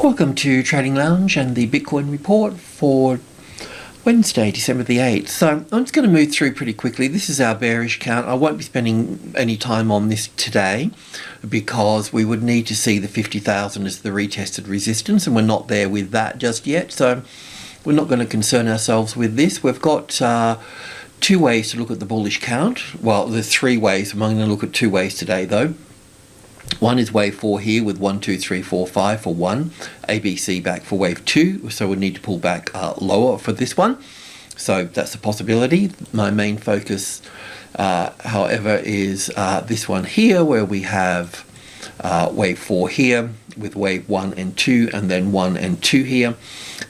Welcome to Trading Lounge and the Bitcoin report for Wednesday, December the 8th. So I'm just going to move through pretty quickly. This is our bearish count. I won't be spending any time on this today because we would need to see the 50,000 as the retested resistance, and we're not there with that just yet. So we're not going to concern ourselves with this. We've got two ways to look at the bullish count. Well, there's three ways. I'm going to look at two ways today though. One is wave 4 here with 1, 2, 3, 4, 5 for 1. ABC back for wave 2, so we need to pull back lower for this one. So that's a possibility. My main focus, however, is this one here where we have wave 4 here with wave 1 and 2 and then 1 and 2 here.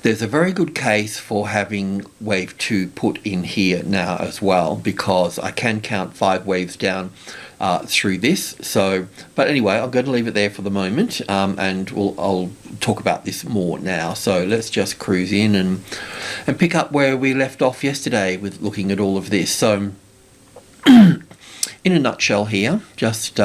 There's a very good case for having wave 2 put in here now as well, because I can count 5 waves down through this. So, but anyway, I'm going to leave it there for the moment, and I'll talk about this more now. So let's just cruise in and pick up where we left off yesterday with looking at all of this. So in a nutshell here, just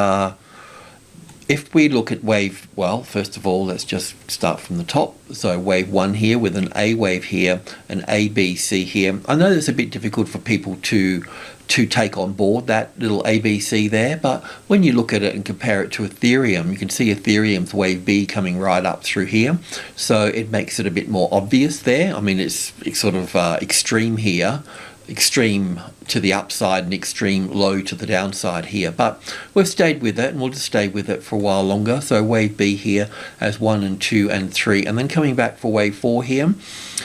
if we look at wave, well, first of all, let's just start from the top. So wave 1 here with an A wave here, an ABC here. I know it's a bit difficult for people to take on board that little ABC there, but when you look at it and compare it to Ethereum, you can see Ethereum's wave B coming right up through here. So it makes it a bit more obvious there. I mean, it's sort of extreme here, extreme to the upside and extreme low to the downside here, but we've stayed with it and we'll just stay with it for a while longer. So wave B here as 1 and 2 and 3, and then coming back for wave 4 here.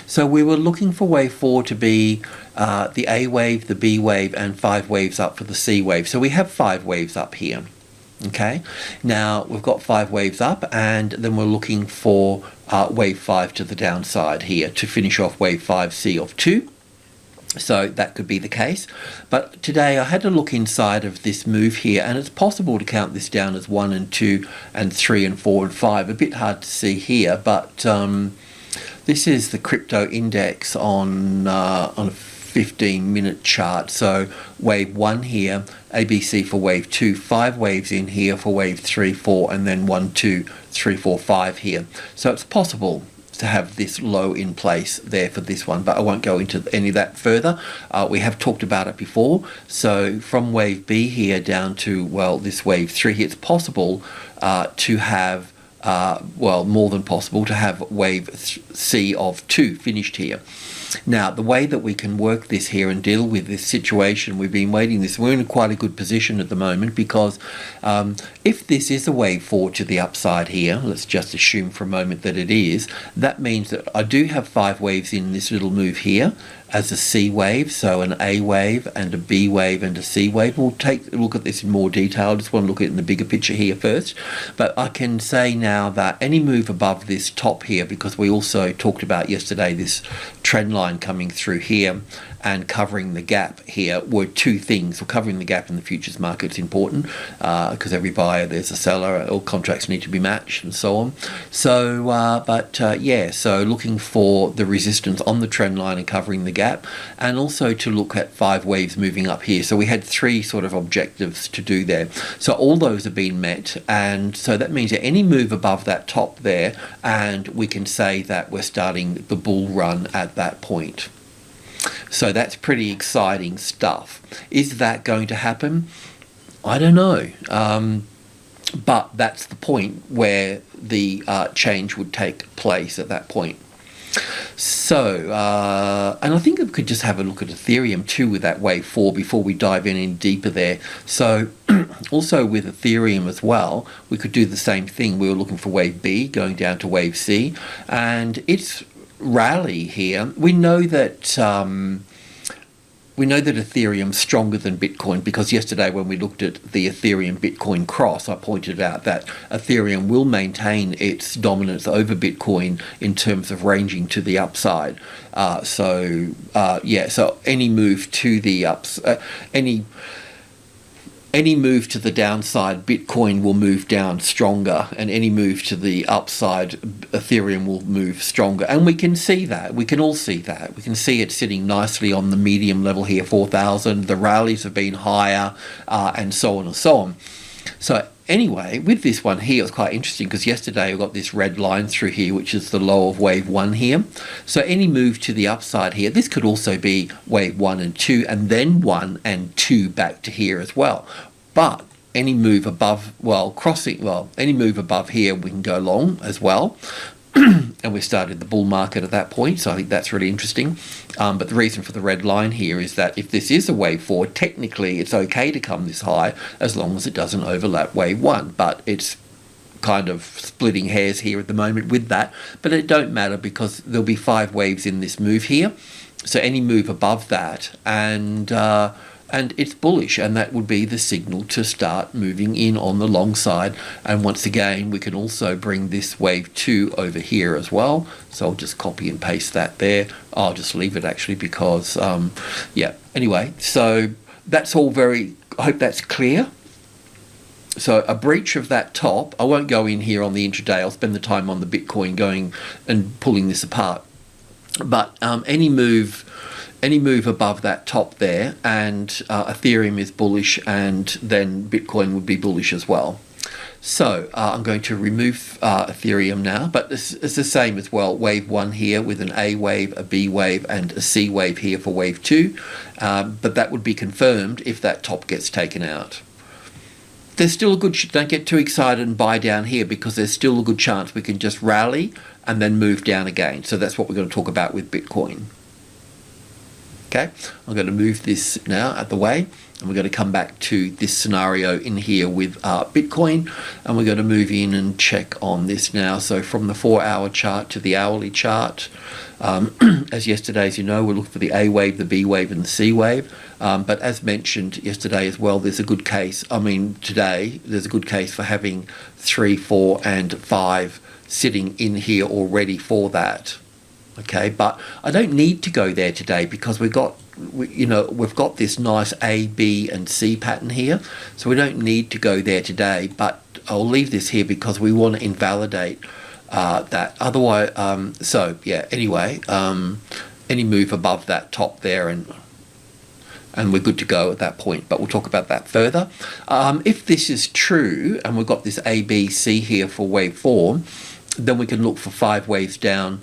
So we were looking for wave 4 to be the A wave, the B wave, and 5 waves up for the C wave. So we have 5 waves up here. Okay, now we've got 5 waves up, and then we're looking for wave 5 to the downside here to finish off wave 5C of 2. So that could be the case, but today I had to look inside of this move here, and it's possible to count this down as 1 and 2 and 3 and 4 and 5. A bit hard to see here, but this is the crypto index on a 15-minute chart. So wave 1 here, ABC for wave 2, 5 waves in here for wave 3, 4, and then 1, 2, 3, 4, 5 here. So it's possible to have this low in place there for this one, but I won't go into any of that further. We have talked about it before. So from wave B here down to, well, this wave 3 here, it's possible to have well, more than possible to have wave C of 2 finished here. Now, the way that we can work this here and deal with this situation, we've been waiting this, we're in quite a good position at the moment, because if this is a wave 4 to the upside here, let's just assume for a moment that it is, that means that I do have 5 waves in this little move here as a C wave, so an A wave and a B wave and a C wave. We'll take a look at this in more detail. I just want to look at it in the bigger picture here first. But I can say now that any move above this top here, because we also talked about yesterday this trend line coming through here and covering the gap here, were two things. Well, covering the gap in the futures market is important because every buyer there's a seller, all contracts need to be matched and so on. So yeah, so looking for the resistance on the trend line and covering the gap, and also to look at 5 waves moving up here. So we had 3 sort of objectives to do there. So all those have been met, and so that means that any move above that top there, and we can say that we're starting the bull run at that point. So that's pretty exciting stuff. Is that going to happen? I don't know. But that's the point where the change would take place at that point. So, and I think we could just have a look at Ethereum too with that wave 4 before we dive in any deeper there. So also with Ethereum as well, we could do the same thing. We were looking for wave B going down to wave C, and it's rally here. We know that Ethereum's stronger than Bitcoin, because yesterday when we looked at the Ethereum Bitcoin cross, I pointed out that Ethereum will maintain its dominance over Bitcoin in terms of ranging to the upside. Yeah, so any move to the any move to the downside, Bitcoin will move down stronger, and any move to the upside, Ethereum will move stronger. And we can see that. We can all see that. We can see it sitting nicely on the medium level here, 4,000. The rallies have been higher, and so on and so on. So anyway, with this one here, it's quite interesting because yesterday we got this red line through here, which is the low of wave 1 here. So any move to the upside here, this could also be wave 1 and 2, and then 1 and 2 back to here as well. But any move above, any move above here, we can go long as well. And we started the bull market at that point, so I think that's really interesting. But the reason for the red line here is that if this is a wave 4, technically it's okay to come this high as long as it doesn't overlap wave 1. But it's kind of splitting hairs here at the moment with that. But it don't matter because there'll be 5 waves in this move here. So any move above that, and it's bullish, and that would be the signal to start moving in on the long side. And once again, we can also bring this wave 2 over here as well. So I'll just copy and paste that there. I'll just leave it actually because, anyway, so that's all I hope that's clear. So a breach of that top, I won't go in here on the intraday. I'll spend the time on the Bitcoin going and pulling this apart. But any move above that top there, and Ethereum is bullish, and then Bitcoin would be bullish as well. So I'm going to remove Ethereum now, but it's the same as well. Wave 1 here with an A wave, a B wave, and a C wave here for wave 2. But that would be confirmed if that top gets taken out. There's still a good, don't get too excited and buy down here, because there's still a good chance we can just rally and then move down again. So that's what we're going to talk about with Bitcoin. Okay, I'm going to move this now out the way, and we're going to come back to this scenario in here with Bitcoin, and we're going to move in and check on this now. So from the 4-hour chart to the hourly chart, as yesterday, as you know, we'll look for the A wave, the B wave, and the C wave. But as mentioned yesterday as well, there's a good case. Today there's a good case for having 3, 4, and 5 sitting in here already for that. Okay, but I don't need to go there today because we've got this nice A, B, and C pattern here, so we don't need to go there today. But I'll leave this here because we want to invalidate that. Otherwise, any move above that top there, and we're good to go at that point. But we'll talk about that further. If this is true, and we've got this A, B, C here for wave 4, then we can look for 5 waves down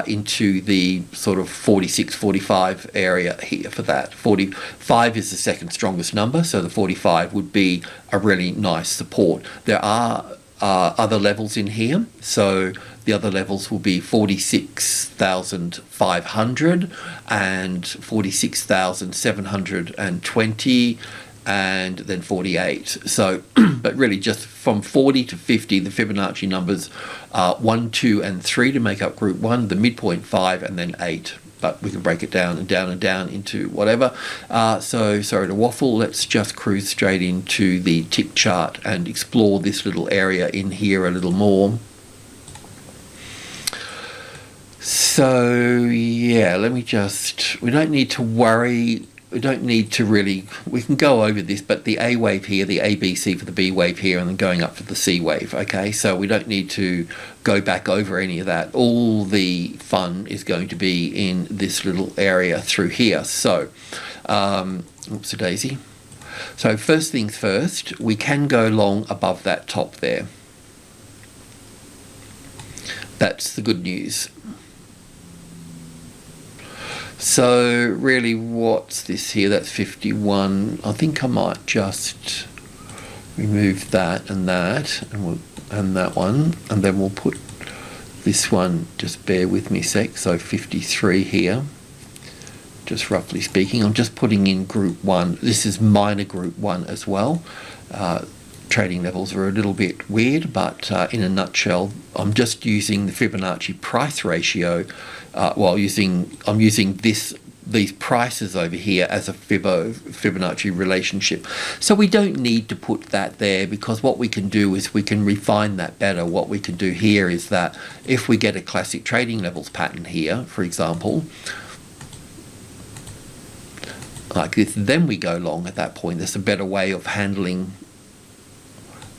into the sort of 46, 45 area here for that. 45 is the second strongest number, so the 45 would be a really nice support. There are other levels in here, so the other levels will be 46,500 and 46,720 and then 48. So, but really just from 40 to 50, the Fibonacci numbers are 1, 2, and 3 to make up group 1, the midpoint 5, and then 8. But we can break it down and down and down into whatever. So sorry to waffle, let's just cruise straight into the tick chart and explore this little area in here a little more. So yeah, we don't need to worry. We don't need to really, we can go over this, but the A wave here, the ABC for the B wave here, and then going up for the C wave, okay? So we don't need to go back over any of that. All the fun is going to be in this little area through here. So, oopsie-daisy. So first things first, we can go long above that top there. That's the good news. So really, what's this here? That's 51. I think I might just remove that and that, and that one, and then we'll put this one. Just bear with me a sec. So 53 here. Just roughly speaking, I'm just putting in group 1. This is minor group 1 as well. Trading levels are a little bit weird, but in a nutshell, I'm just using the Fibonacci price ratio. I'm using these prices over here as a Fibonacci relationship. So we don't need to put that there, because what we can do is we can refine that better. What we can do here is that if we get a classic trading levels pattern here, for example, like this, then we go long at that point. There's a better way of handling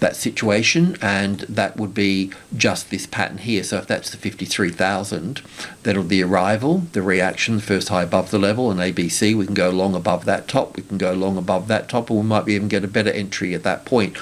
that situation, and that would be just this pattern here. So if that's the 53,000, that'll be the arrival, the reaction, first high above the level, and ABC, we can go long above that top, we can go long above that top, or we might even get a better entry at that point.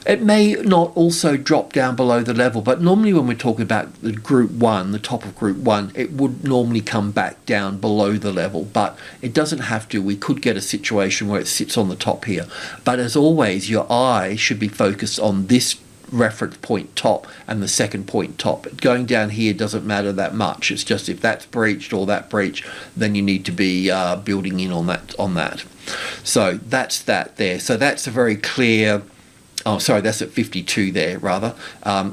It may not also drop down below the level, but normally when we're talking about the group 1, the top of group 1, it would normally come back down below the level, but it doesn't have to. We could get a situation where it sits on the top here. But as always, your eye should be focused on this reference point top and the second point top. Going down here doesn't matter that much. It's just if that's breached or that breach, then you need to be building in on that. So that's that there. So that's a very clear. Oh, sorry, that's at 52 there, rather.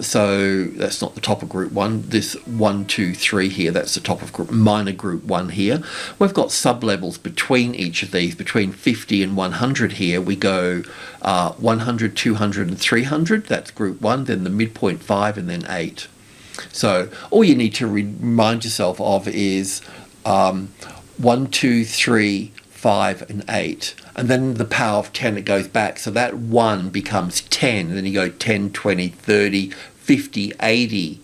So that's not the top of group 1. This 1, 2, 3 here, that's the top of minor group 1 here. We've got sub-levels between each of these. Between 50 and 100 here, we go 100, 200, and 300. That's group 1. Then the midpoint 5, and then 8. So all you need to remind yourself of is 1, 2, 3, 5, and 8. And then the power of 10, it goes back. So that 1 becomes 10. And then you go 10, 20, 30, 50, 80.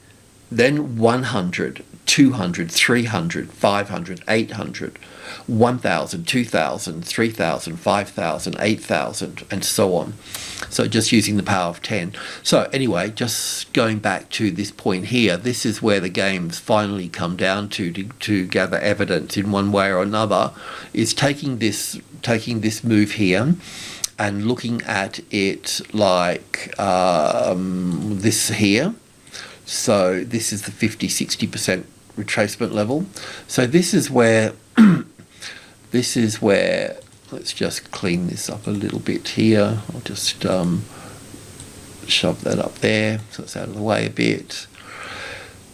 Then 100, 200, 300, 500, 800, 1,000, 2,000, 3,000, 5,000, 8,000, and so on. So just using the power of 10. So anyway, just going back to this point here, this is where the game's finally come down to gather evidence in one way or another, is taking this move here and looking at it like this here. So this is the 50-60% retracement level. So this is where let's just clean this up a little bit here. I'll just shove that up there so it's out of the way a bit.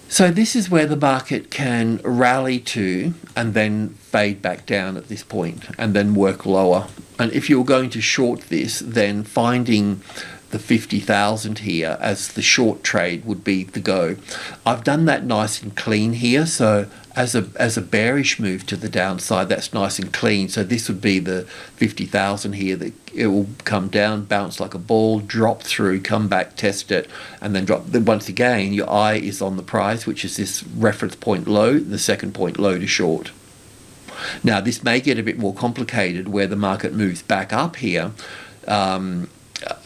So this is where the market can rally to and then fade back down at this point and then work lower. And if you're going to short this, then finding the 50,000 here as the short trade would be the go. I've done that nice and clean here, so as a bearish move to the downside, that's nice and clean. So this would be the 50,000 here, that it will come down, bounce like a ball, drop through, come back, test it, and then drop. Then once again, your eye is on the price, which is this reference point low, the second point low to short. Now this may get a bit more complicated where the market moves back up here,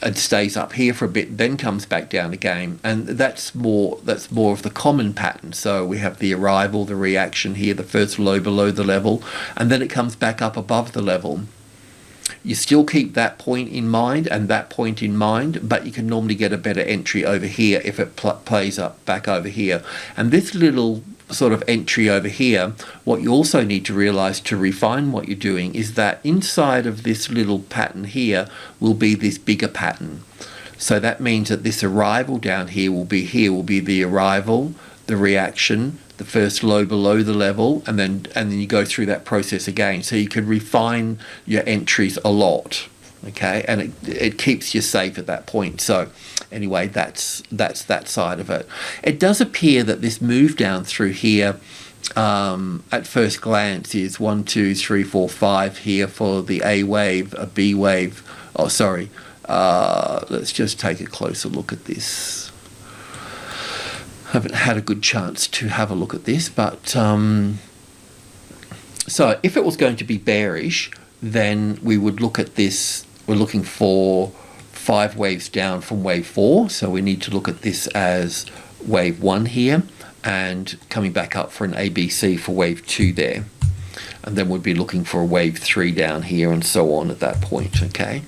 it stays up here for a bit, then comes back down again, and that's more of the common pattern. So we have the arrival, the reaction here, the first low below the level, and then it comes back up above the level. You still keep that point in mind and that point in mind, but you can normally get a better entry over here if it plays up back over here. And this little sort of entry over here, what you also need to realize to refine what you're doing is that inside of this little pattern here will be this bigger pattern. So that means that this arrival down here will be the arrival, the reaction, the first low below the level, and then you go through that process again. So you can refine your entries a lot, okay, and it keeps you safe at that point. So anyway, that's that side of it. It does appear that this move down through here at first glance is 1, 2, 3, 4, 5 here for the A wave, a B wave. Oh, sorry. Let's just take a closer look at this. Haven't had a good chance to have a look at this, but so if it was going to be bearish, then we would look at this. We're looking for 5 waves down from wave 4, so we need to look at this as wave 1 here, and coming back up for an ABC for wave 2 there, and then we'd be looking for a wave 3 down here and so on at that point, okay?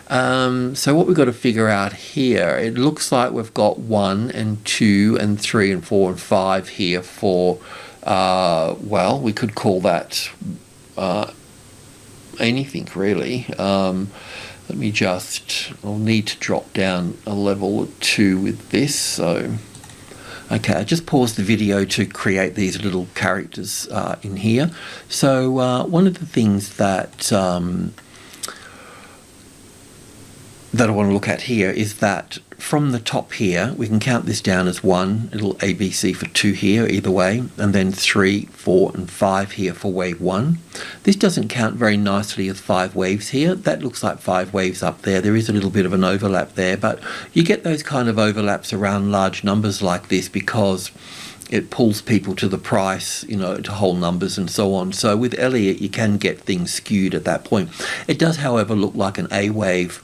So what we've got to figure out here, it looks like we've got 1 and 2 and 3 and 4 and 5 here for, well, we could call that anything really. Let me just, I'll need to drop down a level or 2 with this. So, okay, I just paused the video to create these little characters in here. So one of the things that that I want to look at here is that from the top here, we can count this down as 1, little ABC for 2 here, either way, and then 3, 4, and 5 here for wave 1. This doesn't count very nicely as 5 waves here. That looks like 5 waves up there. There is a little bit of an overlap there, but you get those kind of overlaps around large numbers like this because it pulls people to the price, you know, to whole numbers and so on. So with Elliott, you can get things skewed at that point. It does, however, look like an A wave,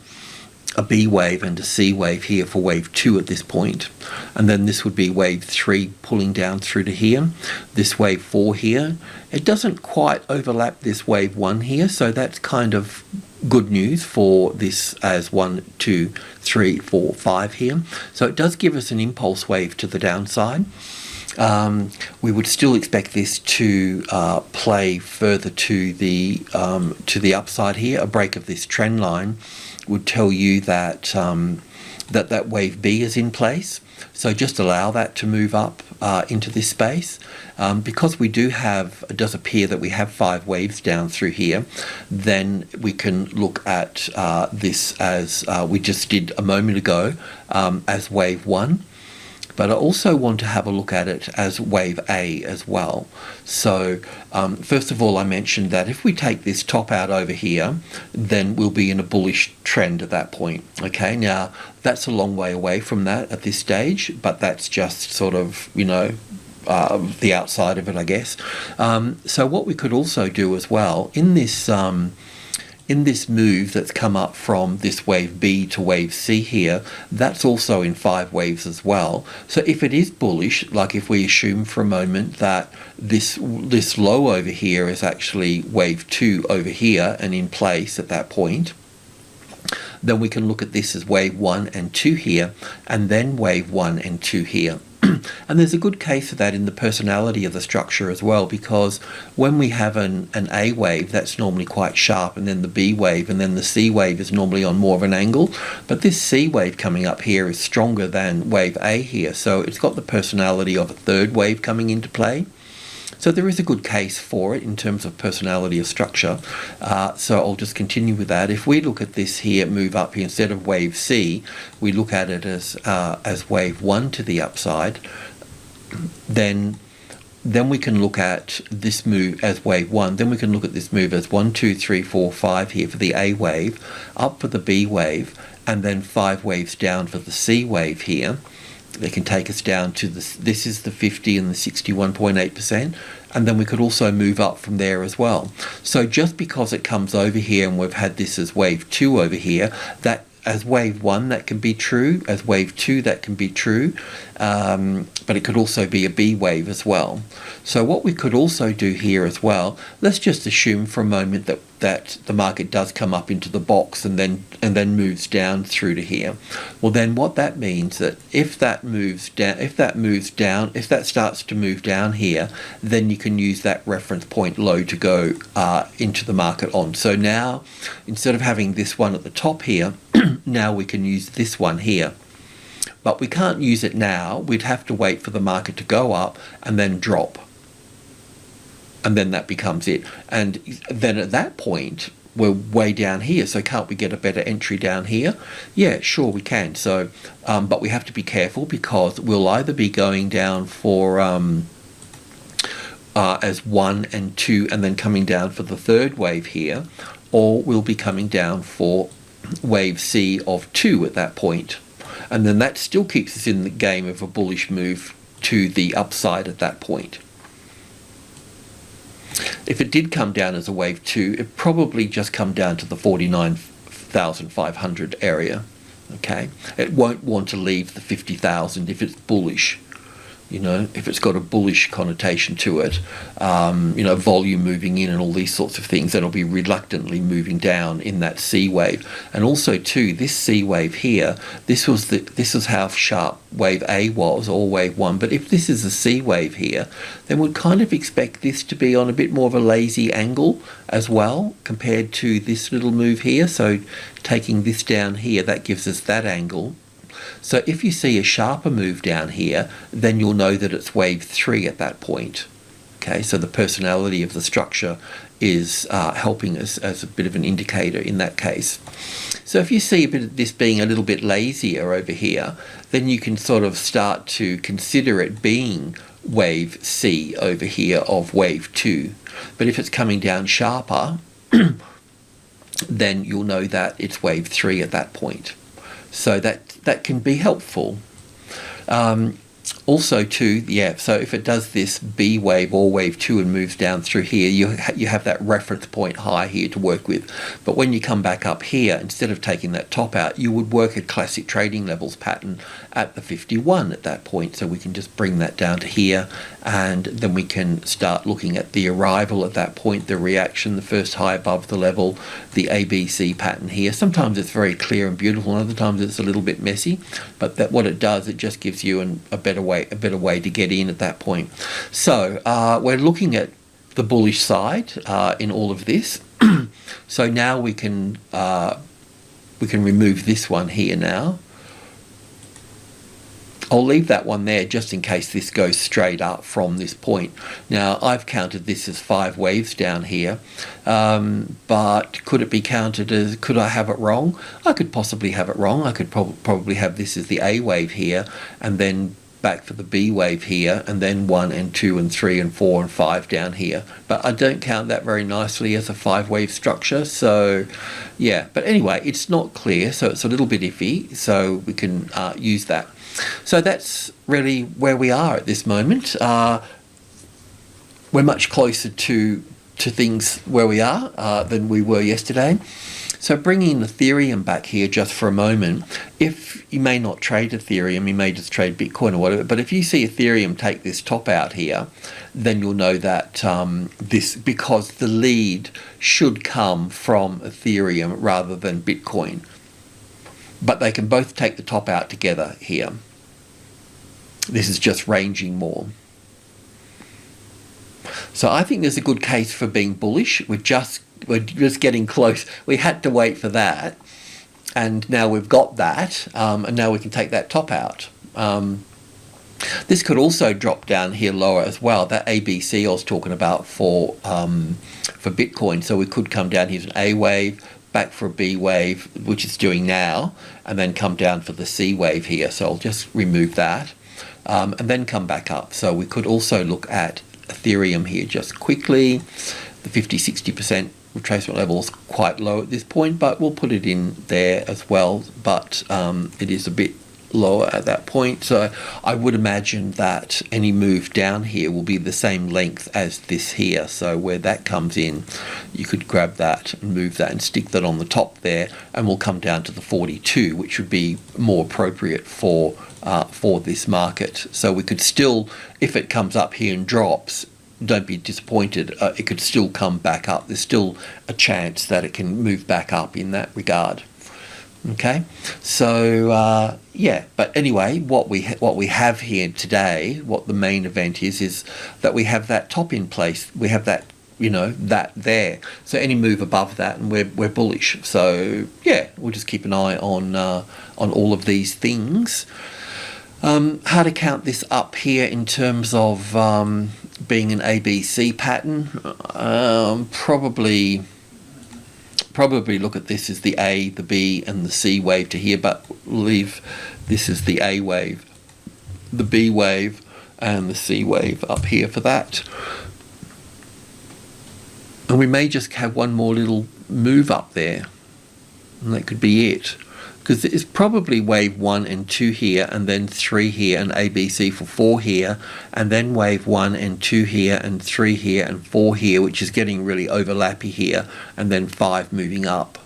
a B wave, and a C wave here for wave 2 at this point. And then this would be wave 3 pulling down through to here. This wave 4 here. It doesn't quite overlap this wave 1 here, so that's kind of good news for this as 1, 2, 3, 4, 5 here. So it does give us an impulse wave to the downside. We would still expect this to play further to the upside here. A break of this trend line would tell you that that wave B is in place. So just allow that to move up into this space. Because we do have, it does appear that we have 5 waves down through here, then we can look at this as we just did a moment ago as wave 1. But I also want to have a look at it as wave A as well. So first of all, I mentioned that if we take this top out over here, then we'll be in a bullish trend at that point. Okay, now that's a long way away from that at this stage, but that's just sort of, you know, the outside of it, I guess. So what we could also do as well in this move that's come up from this wave B to wave C here, that's also in 5 waves as well. So if it is bullish, like if we assume for a moment that this low over here is actually wave 2 over here and in place at that point, then we can look at this as wave 1 and 2 here, and then wave 1 and 2 here. And there's a good case for that in the personality of the structure as well, because when we have an A wave, that's normally quite sharp, and then the B wave, and then the C wave is normally on more of an angle. But this C wave coming up here is stronger than wave A here, so it's got the personality of a third wave coming into play. So there is a good case for it in terms of personality of structure. So I'll just continue with that. If we look at this here, move up here, instead of wave C, we look at it as wave 1 to the upside, then we can look at this move as wave 1. Then we can look at this move as 1, 2, 3, 4, 5 here for the A wave, up for the B wave, and then 5 waves down for the C wave here. They can take us down to this is the 50 and the 61.8%, and then we could also move up from there as well. So just because it comes over here and we've had this as wave 2 over here, that as wave 1 that can be true, as wave 2 that can be true, but it could also be a B wave as well. So what we could also do here as well, let's just assume for a moment that the market does come up into the box and then moves down through to here. Well, then what that means that if that starts to move down here, then you can use that reference point low to go into the market on. So now, instead of having this one at the top here, now we can use this one here. But we can't use it now. We'd have to wait for the market to go up and then drop. And then that becomes it. And then at that point, we're way down here. So can't we get a better entry down here? Yeah, sure we can. So, but we have to be careful because we'll either be going down for as 1 and 2 and then coming down for the third wave here, or we'll be coming down for wave C of 2 at that point. And then that still keeps us in the game of a bullish move to the upside at that point. If it did come down as a wave 2, it probably just come down to the 49,500 area. Okay, it won't want to leave the 50,000 if it's bullish. You know, if it's got a bullish connotation to it, you know, volume moving in and all these sorts of things, that'll be reluctantly moving down in that C wave. And also too, this C wave here, this is how sharp wave A was, or wave 1. But if this is a C wave here, then we'd kind of expect this to be on a bit more of a lazy angle as well, compared to this little move here. So taking this down here, that gives us that angle. So if you see a sharper move down here, then you'll know that it's wave 3 at that point. Okay, so the personality of the structure is helping us as a bit of an indicator in that case. So if you see a bit of this being a little bit lazier over here, then you can sort of start to consider it being wave C over here of wave 2. But if it's coming down sharper, then you'll know that it's wave 3 at that point. So that can be helpful. Also too, yeah, so if it does this B wave or wave 2 and moves down through here, you have that reference point high here to work with. But when you come back up here, instead of taking that top out, you would work a classic trading levels pattern at the 51 at that point. So we can just bring that down to here, and then we can start looking at the arrival at that point, the reaction, the first high above the level, the ABC pattern here. Sometimes it's very clear and beautiful, and other times it's a little bit messy, but that what it does, it just gives you a better way to get in at that point. So we're looking at the bullish side in all of this. So now we can remove this one here now. I'll leave that one there just in case this goes straight up from this point. Now, I've counted this as 5 waves down here, but could it be counted as, could I have it wrong? I could possibly have it wrong. I could probably have this as the A wave here, and then back for the B wave here, and then 1 and 2 and 3 and 4 and 5 down here. But I don't count that very nicely as a 5-wave structure, so yeah. But anyway, it's not clear, so it's a little bit iffy, so we can use that. So that's really where we are at this moment. We're much closer to things where we are than we were yesterday. So bringing Ethereum back here just for a moment, if you may not trade Ethereum, you may just trade Bitcoin or whatever, but if you see Ethereum take this top out here, then you'll know that because the lead should come from Ethereum rather than Bitcoin. But they can both take the top out together here. This is just ranging more. So I think there's a good case for being bullish. We're just getting close. We had to wait for that, and now we've got that, and now we can take that top out. This could also drop down here lower as well. That ABC I was talking about for Bitcoin. So we could come down here to an A wave, back for a B wave, which it's doing now, and then come down for the C wave here. So I'll just remove that, and then come back up. So we could also look at Ethereum here just quickly. The 50-60% retracement level is quite low at this point, but we'll put it in there as well. But it is a bit lower at that point, so I would imagine that any move down here will be the same length as this here. So where that comes in, you could grab that and move that and stick that on the top there, and we'll come down to the 42, which would be more appropriate for this market. So we could still, if it comes up here and drops, don't be disappointed, it could still come back up. There's still a chance that it can move back up in that regard. Okay, so yeah, but anyway, what we have here today, what the main event is that we have that top in place. We have that, that there. So any move above that, and we're bullish. So yeah, we'll just keep an eye on all of these things. How to count this up here in terms of being an ABC pattern? Probably look at this as the A, the B, and the C wave to here, but leave this as the A wave, the B wave, and the C wave up here for that. And we may just have one more little move up there, and that could be it. Because it's probably wave 1 and 2 here, and then 3 here, and ABC for 4 here, and then wave 1 and 2 here, and 3 here, and 4 here, which is getting really overlappy here, and then 5 moving up.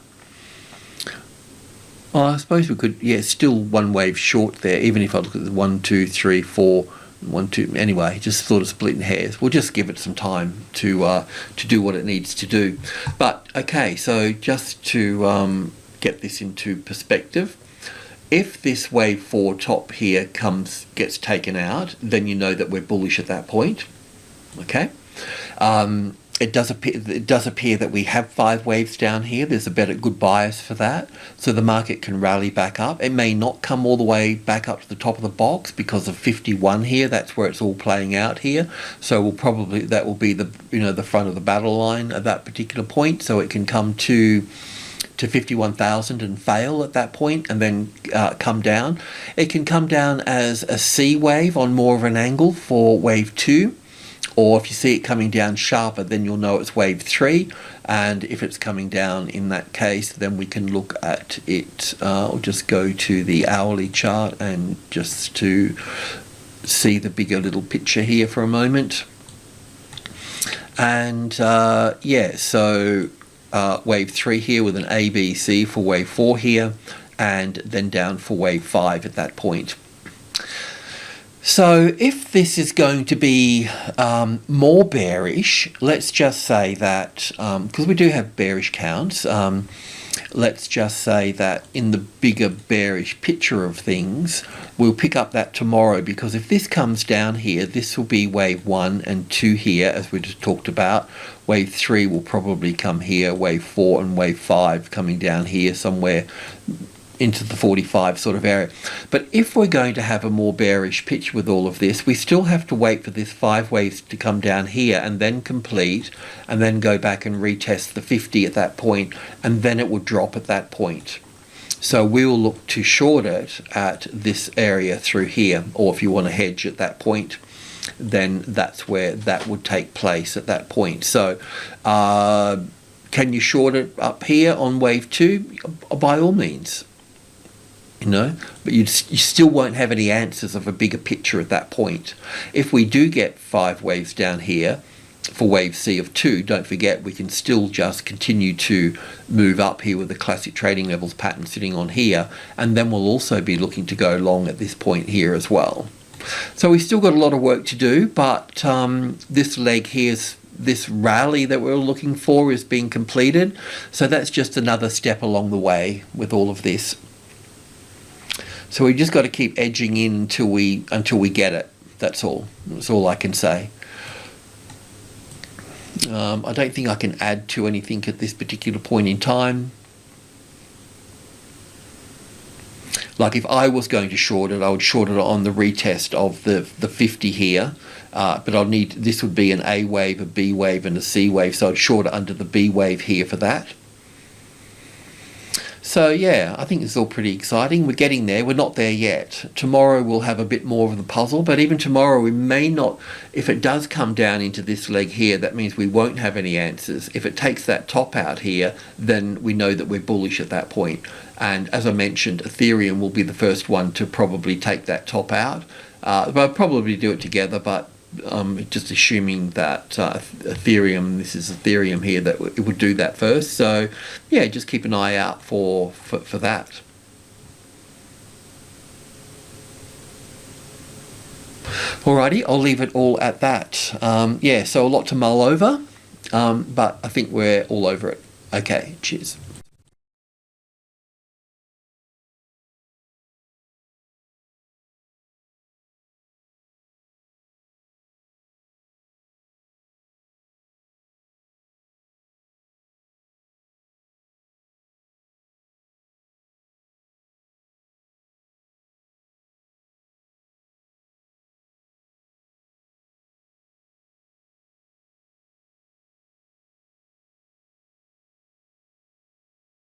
Oh, I suppose we could, yeah, still one wave short there, even if I look at the 1, 2, 3, 4, 1, 2, anyway, just sort of splitting hairs. We'll just give it some time to do what it needs to do. But, okay, so just to get this into perspective, if this wave 4 top here gets taken out, then you know that we're bullish at that point. Okay, it does appear that we have 5 waves down here. There's a good bias for that, so the market can rally back up. It may not come all the way back up to the top of the box because of 51 here. That's where it's all playing out here. So that will be the front of the battle line at that particular point. So it can come to 51,000 and fail at that point, and then come down. It can come down as a C wave on more of an angle for wave 2. Or if you see it coming down sharper, then you'll know it's wave 3. And if it's coming down in that case, then we can look at it. I'll just go to the hourly chart and just to see the bigger little picture here for a moment. And so wave 3 here with an ABC for wave 4 here, and then down for wave 5 at that point. So if this is going to be more bearish, let's just say that, because we do have bearish counts, let's just say that in the bigger bearish picture of things, we'll pick up that tomorrow, because if this comes down here, this will be wave 1 and 2 here, as we just talked about. Wave 3 will probably come here, wave 4 and wave 5 coming down here somewhere into the 45 sort of area. But if we're going to have a more bearish pitch with all of this, we still have to wait for this 5 waves to come down here and then complete, and then go back and retest the 50 at that point, and then it will drop at that point. So we will look to short it at this area through here, or if you want to hedge at that point, then that's where that would take place at that point. So can you short it up here on wave 2? By all means. But you still won't have any answers of a bigger picture at that point. If we do get 5 waves down here for wave C of 2, don't forget we can still just continue to move up here with the classic trading levels pattern sitting on here, and then we'll also be looking to go long at this point here as well. So we've still got a lot of work to do, but this leg here's this rally that we're looking for is being completed. So that's just another step along the way with all of this. So we just got to keep edging in until we get it. That's all. That's all I can say. I don't think I can add to anything at this particular point in time. Like if I was going to short it, I would short it on the retest of the 50 here. But this would be an A wave, a B wave, and a C wave. So I'd short it under the B wave here for that. So yeah, I think it's all pretty exciting. We're getting there. We're not there yet. Tomorrow we'll have a bit more of the puzzle, but even tomorrow we may not, if it does come down into this leg here, that means we won't have any answers. If it takes that top out here, then we know that we're bullish at that point. And as I mentioned, Ethereum will be the first one to probably take that top out. But I'll probably do it together, but just assuming that Ethereum, this is Ethereum here, that it would do that first. So yeah, just keep an eye out for that. Alrighty, I'll leave it all at that. So a lot to mull over, but I think we're all over it. Okay, cheers.